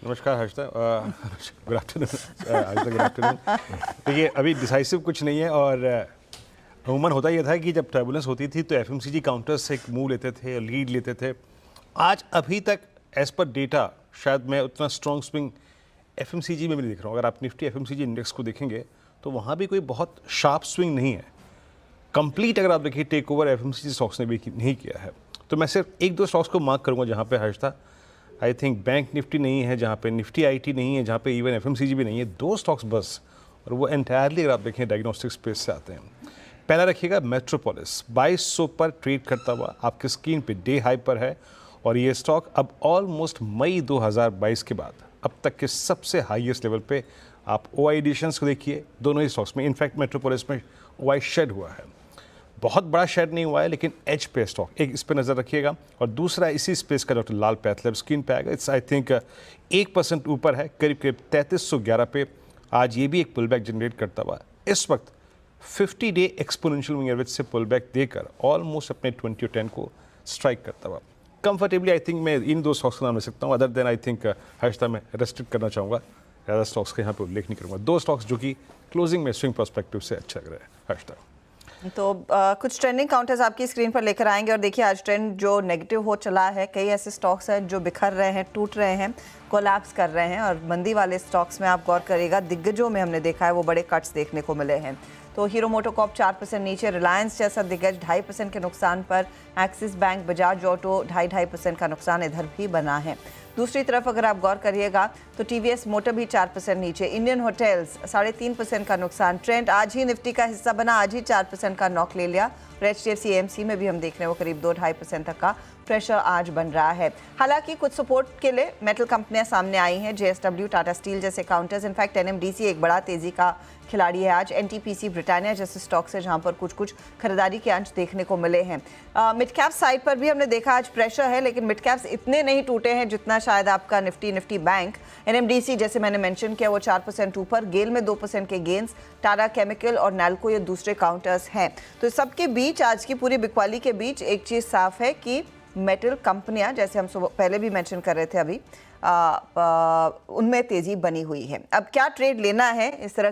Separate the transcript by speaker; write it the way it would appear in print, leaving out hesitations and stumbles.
Speaker 1: नमस्कार Harshada, good afternoon. Good afternoon. देखिए, अभी डिसाइसिव कुछ नहीं है और अमूमन होता यह था कि जब टर्बुलेंस होती थी तो एफएमसीजी काउंटर्स से एक मूव लेते थे, लीड लेते थे। आज अभी तक एज पर डेटा शायद मैं उतना स्ट्रॉन्ग स्विंग एफएमसीजी में भी नहीं दिख रहा हूँ। अगर आप निफ्टी एफएमसीजी इंडेक्स को देखेंगे तो वहाँ भी कोई बहुत शार्प स्विंग नहीं है। कंप्लीट अगर आप देखिए टेक ओवर एफएमसीजी स्टॉक्स ने भी नहीं किया है। तो मैं सिर्फ एक दो स्टॉक्स को मार्क करूँगा जहाँ पे Harshada I think bank Nifty नहीं है, जहाँ पे निफ्टी आईटी नहीं है, जहाँ पे इवन एफएमसीजी भी नहीं है। दो स्टॉक्स बस, और वो एंटायरली अगर आप देखें डायग्नोस्टिक स्पेस से आते हैं। पहला रखिएगा मेट्रोपोलिस, 2200 पर ट्रेड करता हुआ आपकी स्क्रीन पे डे हाई पर है और ये स्टॉक अब ऑलमोस्ट मई 2022 के बाद अब तक के सबसे हाईएस्ट लेवल पे आप ओआई एडिशंस को देखिए दोनों ही स्टॉक्स में। इनफैक्ट मेट्रोपोलिस में ओआई शेड हुआ है, बहुत बड़ा शेड नहीं हुआ है लेकिन एज पे स्टॉक, एक इस पे नज़र रखिएगा। और दूसरा इसी स्पेस का डॉक्टर लाल पैथलैब स्क्रीन पे आएगा। इट्स आई थिंक 1% ऊपर है, करीब करीब 3311 पे। आज ये भी एक पुल बैक जनरेट करता हुआ इस वक्त 50 डे एक्सपोनेंशियल मूविंग एवरेज से पुल बैक देकर ऑलमोस्ट अपने 20 और 10 को स्ट्राइक करता हुआ कंफर्टेबली। आई थिंक मैं इन दो स्टॉक्स का नाम ले सकता हूँ। Other than I think Harshada में रेस्ट्रिक्ट करना चाहूँगा, ज़्यादा स्टॉक्स का यहाँ पे उल्लेख नहीं करूँगा। दो स्टॉक्स जो कि क्लोजिंग में स्विंग पर्सपेक्टिव से अच्छा लग रहा है हर्षदा।
Speaker 2: तो कुछ ट्रेंडिंग काउंटर्स आपकी स्क्रीन पर लेकर आएंगे और देखिए आज ट्रेंड जो नेगेटिव हो चला है, कई ऐसे स्टॉक्स हैं जो बिखर रहे हैं, टूट रहे हैं, कोलैप्स कर रहे हैं। और मंदी वाले स्टॉक्स में आप गौर करिएगा, दिग्गजों में हमने देखा है वो बड़े कट्स देखने को मिले हैं। तो हीरो मोटोकॉर्प 4% नीचे, रिलायंस जैसा दिग्गज 2.5% के नुकसान पर, एक्सिस बैंक, बजाज ऑटो 2.5% का नुकसान इधर भी बना है। दूसरी तरफ अगर आप गौर करिएगा तो टीवीएस मोटर भी 4% नीचे, इंडियन होटल्स 3.5% का नुकसान। ट्रेंड आज ही निफ्टी का हिस्सा बना, आज ही 4% का नॉक ले लिया। और एचडीएफसी एएमसी में भी हम देख रहे हैं वो करीब 2-2.5% तक का प्रेशर आज बन रहा है। हालांकि कुछ सपोर्ट के लिए मेटल कंपनियां सामने आई हैं, जेएसडब्ल्यू, टाटा स्टील जैसे काउंटर्स। इनफैक्ट एनएमडीसी एक बड़ा तेजी का खिलाड़ी है आज। एनटीपीसी, ब्रिटानिया जैसे स्टॉक्स है जहां पर कुछ खरीदारी के अंश देखने को मिले हैं। मिड कैप साइड पर भी हमने देखा आज प्रेशर है, लेकिन मिड कैप्स इतने नहीं टूटे हैं जितना शायद आपका निफ्टी बैंक। एनएमडीसी जैसे मैंने मेंशन किया वो 4% ऊपर, गेल में 2% के गेंस, टाटा केमिकल और नैल्को ये दूसरे काउंटर्स हैं। तो सबके बीच आज की पूरी बिकवाली के बीच एक चीज़ साफ है कि मेटल कंपनियां, जैसे हम पहले भी मेंशन कर रहे थे अभी, उनमें तेजी बनी हुई है। अब क्या ट्रेड लेना है इस तरह